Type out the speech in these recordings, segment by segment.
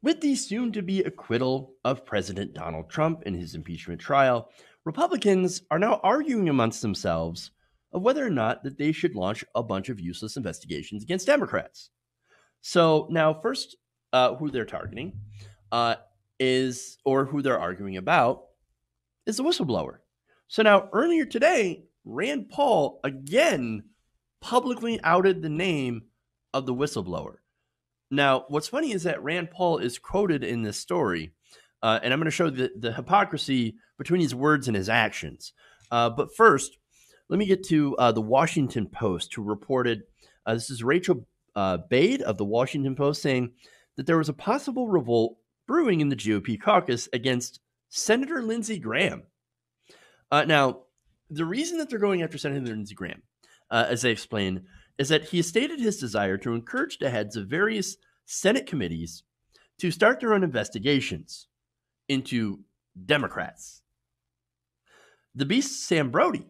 With the soon-to-be acquittal of President Donald Trump in his impeachment trial, Republicans are now arguing amongst themselves of whether or not that they should launch a bunch of useless investigations against Democrats. So now, first, who they're targeting or who they're arguing about is the whistleblower. So now, earlier today, Rand Paul again publicly outed the name of the whistleblower. Now, what's funny is that Rand Paul is quoted in this story, and I'm going to show the hypocrisy between his words and his actions. But first, let me get to the Washington Post, who reported, this is Rachel Bade of the Washington Post, saying that there was a possible revolt brewing in the GOP caucus against Senator Lindsey Graham. Now, the reason that they're going after Senator Lindsey Graham, as they explain, is that he has stated his desire to encourage the heads of various Senate committees to start their own investigations into Democrats. The Beast, Sam Brody,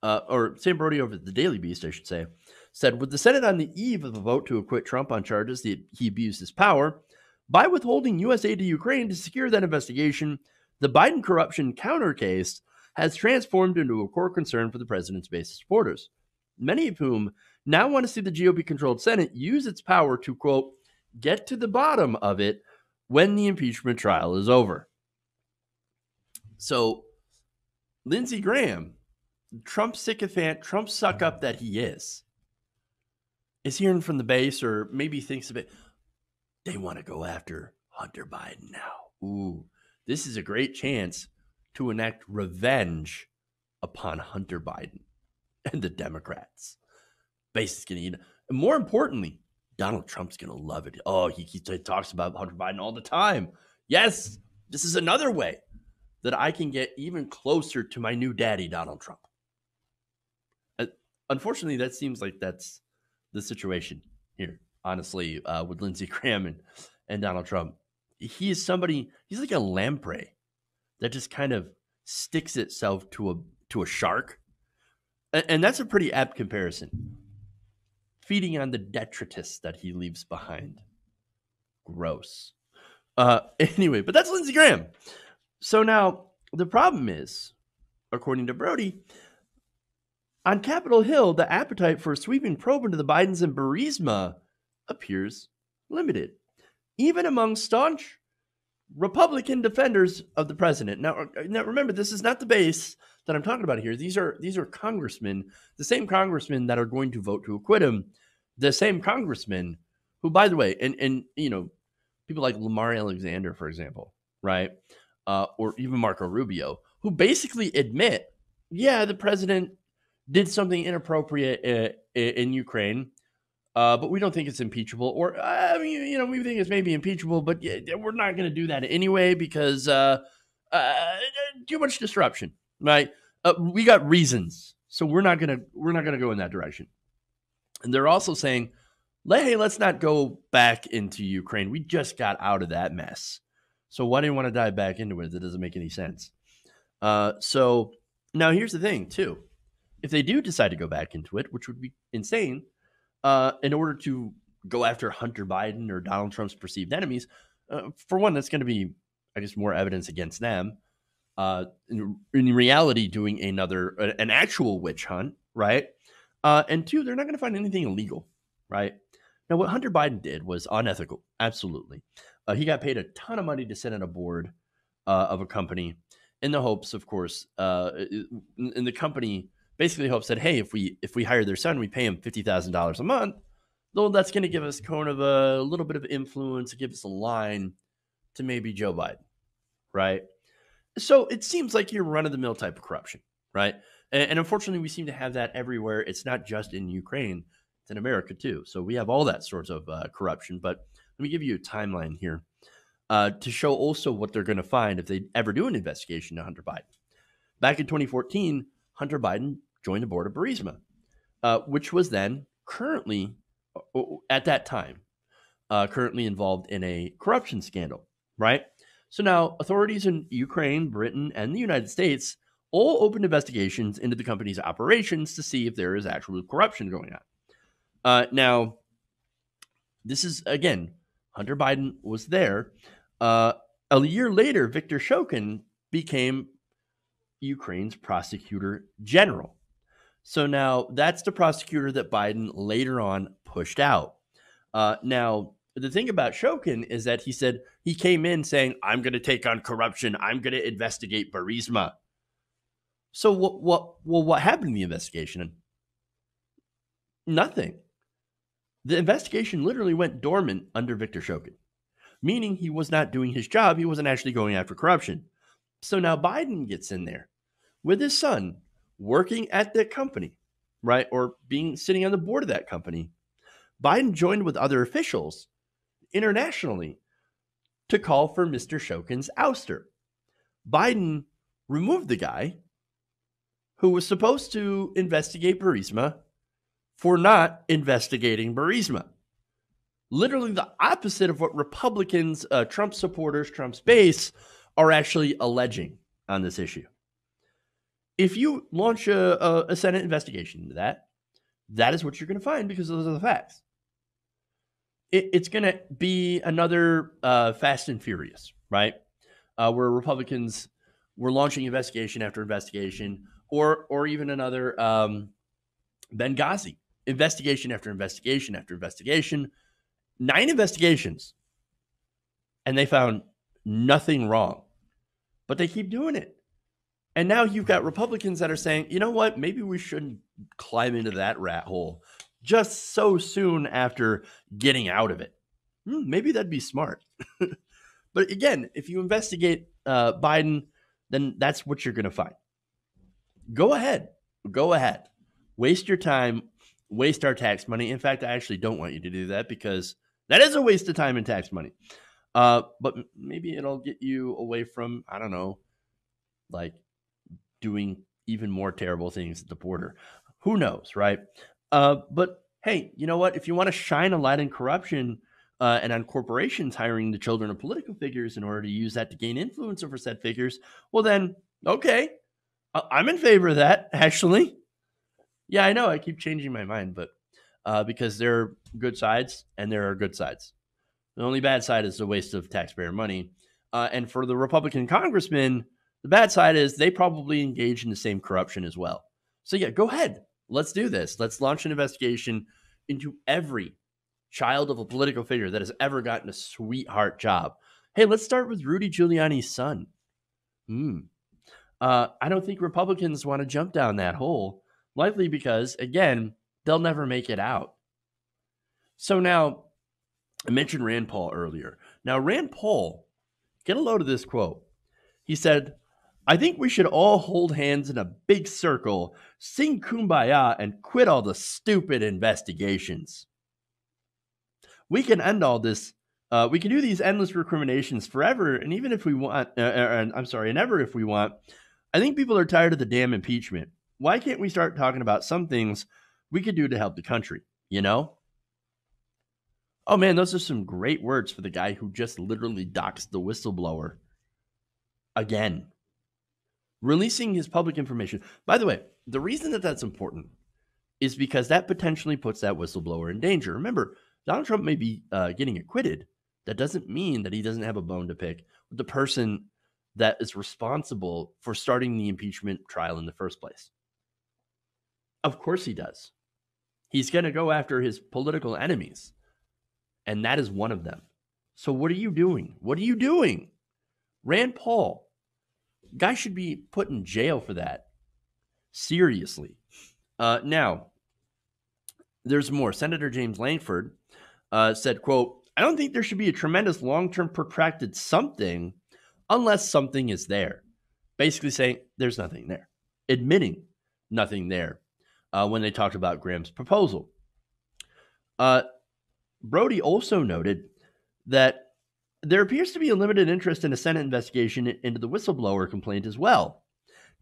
or Sam Brody over at the Daily Beast, I should say, said, with the Senate on the eve of a vote to acquit Trump on charges that he abused his power, by withholding U.S. aid to Ukraine to secure that investigation, the Biden corruption counter case has transformed into a core concern for the president's base of supporters, many of whom now want to see the GOP-controlled Senate use its power to, quote, get to the bottom of it when the impeachment trial is over. So, Lindsey Graham, Trump sycophant, Trump suck-up that he is hearing from the base, or maybe thinks of it, they want to go after Hunter Biden now. Ooh, this is a great chance to enact revenge upon Hunter Biden and the Democrats. Base is going to eat. And more importantly, Donald Trump's going to love it. Oh, he talks about Hunter Biden all the time. Yes, this is another way that I can get even closer to my new daddy, Donald Trump. Unfortunately, that seems like that's the situation here, honestly, with Lindsey Graham and Donald Trump. He is somebody, he's like a lamprey that just kind of sticks itself to a shark. And that's a pretty apt comparison. Feeding on the detritus that he leaves behind. Gross. Anyway, but that's Lindsey Graham. So now the problem is, according to Brody, on Capitol Hill, the appetite for a sweeping probe into the Bidens and Burisma appears limited, even among staunch Republican defenders of the president. Now remember, this is not the base that I'm talking about here. These are congressmen, the same congressmen that are going to vote to acquit him, the same congressmen who, by the way, and you know, people like Lamar Alexander, for example, right, or even Marco Rubio, who basically admit, yeah, the president did something inappropriate in Ukraine, but we don't think it's impeachable. Or, I mean, you know, we think it's maybe impeachable, but we're not going to do that anyway because too much disruption, right? We got reasons, so we're not gonna go in that direction. And they're also saying, hey, let's not go back into Ukraine. We just got out of that mess, so why do you want to dive back into it? That doesn't make any sense. So now here's the thing, too. If they do decide to go back into it, which would be insane, in order to go after Hunter Biden or Donald Trump's perceived enemies, for one, that's going to be, I guess, more evidence against them. In reality, doing an actual witch hunt, right? And two, they're not going to find anything illegal, right? Now, what Hunter Biden did was unethical, absolutely. He got paid a ton of money to sit on a board of a company in the hopes, of course, and the company basically hopes that, hey, if we hire their son, we pay him $50,000 a month, though that's going to give us kind of a little bit of influence, give us a line to maybe Joe Biden, right? So it seems like your run-of-the-mill type of corruption, right? And unfortunately, we seem to have that everywhere. It's not just in Ukraine. It's in America, too. So we have all that sorts of corruption. But let me give you a timeline here to show also what they're going to find if they ever do an investigation to Hunter Biden. Back in 2014, Hunter Biden joined the board of Burisma, which was then currently, at that time, currently involved in a corruption scandal, right? So now authorities in Ukraine, Britain, and the United States all opened investigations into the company's operations to see if there is actual corruption going on. Now, this is, again, Hunter Biden was there. A year later, Viktor Shokin became Ukraine's prosecutor general. So now that's the prosecutor that Biden later on pushed out. Now, the thing about Shokin is that he said he came in saying, I'm going to take on corruption. I'm going to investigate Burisma. So what happened in the investigation? Nothing. The investigation literally went dormant under Viktor Shokin, meaning he was not doing his job. He wasn't actually going after corruption. So now Biden gets in there with his son working at that company, right? Or sitting on the board of that company. Biden joined with other officials internationally to call for Mr. Shokin's ouster. Biden removed the guy who was supposed to investigate Burisma for not investigating Burisma. Literally the opposite of what Republicans, Trump supporters, Trump's base are actually alleging on this issue. If you launch a Senate investigation into that is what you're going to find because those are the facts. It's going to be another Fast and Furious, right? Where Republicans were launching investigation after investigation, or even another Benghazi, investigation after investigation after investigation, 9 investigations, and they found nothing wrong, but they keep doing it. And now you've got Republicans that are saying, you know what, maybe we shouldn't climb into that rat hole just so soon after getting out of it. Maybe that'd be smart. But again, if you investigate Biden, then that's what you're going to find. Go ahead. Waste your time, waste our tax money. In fact, I actually don't want you to do that because that is a waste of time and tax money. But maybe it'll get you away from, I don't know, like doing even more terrible things at the border. Who knows, right? But hey, you know what? If you want to shine a light on corruption and on corporations hiring the children of political figures in order to use that to gain influence over said figures, well then, okay, I'm in favor of that, actually. Yeah, I know I keep changing my mind, but because there are good sides and there are good sides. The only bad side is the waste of taxpayer money. And for the Republican congressmen, the bad side is they probably engage in the same corruption as well. So yeah, go ahead. Let's do this. Let's launch an investigation into every child of a political figure that has ever gotten a sweetheart job. Hey, let's start with Rudy Giuliani's son. I don't think Republicans want to jump down that hole, likely because, again, they'll never make it out. So now, I mentioned Rand Paul earlier. Now, Rand Paul, get a load of this quote. He said, I think we should all hold hands in a big circle, sing Kumbaya, and quit all the stupid investigations. We can end all this. We can do these endless recriminations forever, and even if we want, and ever if we want. I think people are tired of the damn impeachment. Why can't we start talking about some things we could do to help the country, you know? Oh man, those are some great words for the guy who just literally doxed the whistleblower. Again. Releasing his public information. By the way, the reason that that's important is because that potentially puts that whistleblower in danger. Remember, Donald Trump may be getting acquitted. That doesn't mean that he doesn't have a bone to pick with the person that is responsible for starting the impeachment trial in the first place. Of course he does. He's going to go after his political enemies, and that is one of them. So what are you doing? What are you doing? Rand Paul, guy should be put in jail for that. Seriously. Now, there's more. Senator James Lankford said, quote, I don't think there should be a tremendous long-term protracted something unless something is there. Basically saying there's nothing there. Admitting nothing there when they talked about Graham's proposal. Brody also noted that there appears to be a limited interest in a Senate investigation into the whistleblower complaint as well.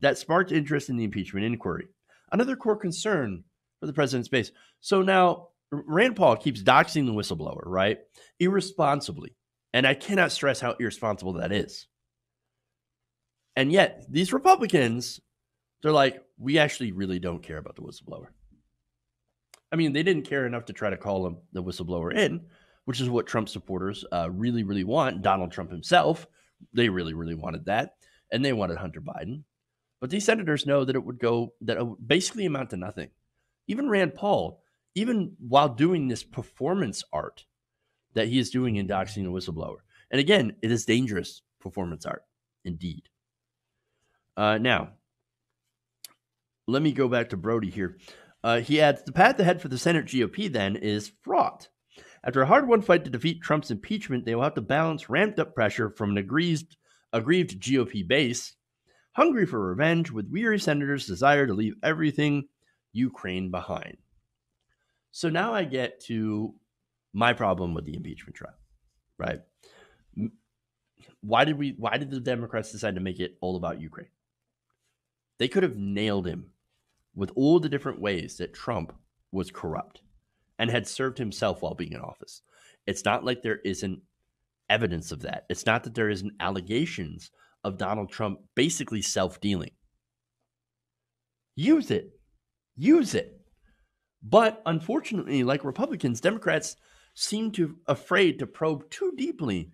That sparked interest in the impeachment inquiry. Another core concern for the president's base. So now Rand Paul keeps doxing the whistleblower, right? Irresponsibly. And I cannot stress how irresponsible that is. And yet, these Republicans, they're like, we actually really don't care about the whistleblower. I mean, they didn't care enough to try to call him the whistleblower in, which is what Trump supporters really, really want. Donald Trump himself, they really, really wanted that, and they wanted Hunter Biden. But these senators know that it would basically amount to nothing. Even Rand Paul, even while doing this performance art that he is doing in doxing a whistleblower. And again, it is dangerous performance art, indeed. Now, let me go back to Brody here. He adds, the path ahead for the Senate GOP then is fraught. After a hard-won fight to defeat Trump's impeachment, they will have to balance ramped-up pressure from an aggrieved GOP base, hungry for revenge, with weary senators' desire to leave everything Ukraine behind. So now I get to my problem with the impeachment trial, right? Why did the Democrats decide to make it all about Ukraine? They could have nailed him with all the different ways that Trump was corrupt and had served himself while being in office. It's not like there isn't evidence of that. It's not that there isn't allegations of Donald Trump basically self-dealing. Use it. But unfortunately, like Republicans, Democrats seem to afraid to probe too deeply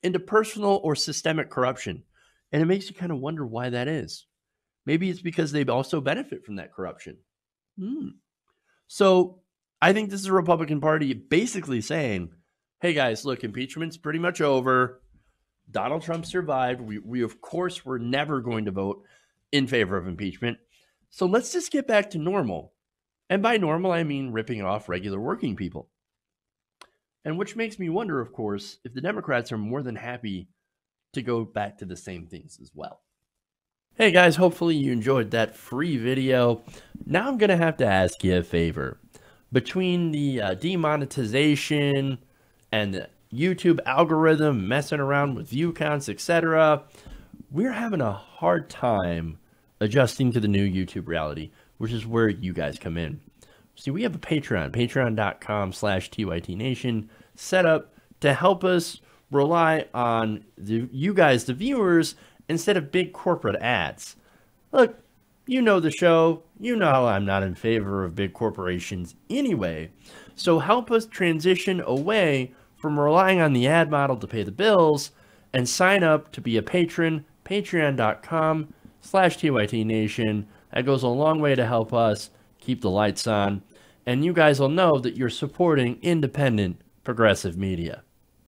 into personal or systemic corruption. And it makes you kind of wonder why that is. Maybe it's because they also benefit from that corruption. So I think this is a Republican Party basically saying, hey guys, look, impeachment's pretty much over. Donald Trump survived. We of course, were never going to vote in favor of impeachment. So let's just get back to normal. And by normal, I mean ripping off regular working people. And which makes me wonder, of course, if the Democrats are more than happy to go back to the same things as well. Hey guys, hopefully you enjoyed that free video. Now I'm going to have to ask you a favor. Between the demonetization and the YouTube algorithm messing around with view counts, etc., we're having a hard time adjusting to the new YouTube reality, which is where you guys come in. See, we have a Patreon, patreon.com/TYTNation, set up to help us rely on you guys, the viewers, instead of big corporate ads. Look, you know the show. You know I'm not in favor of big corporations anyway. So help us transition away from relying on the ad model to pay the bills and sign up to be a patron, patreon.com/TYTNation. That goes a long way to help us keep the lights on. And you guys will know that you're supporting independent, progressive media.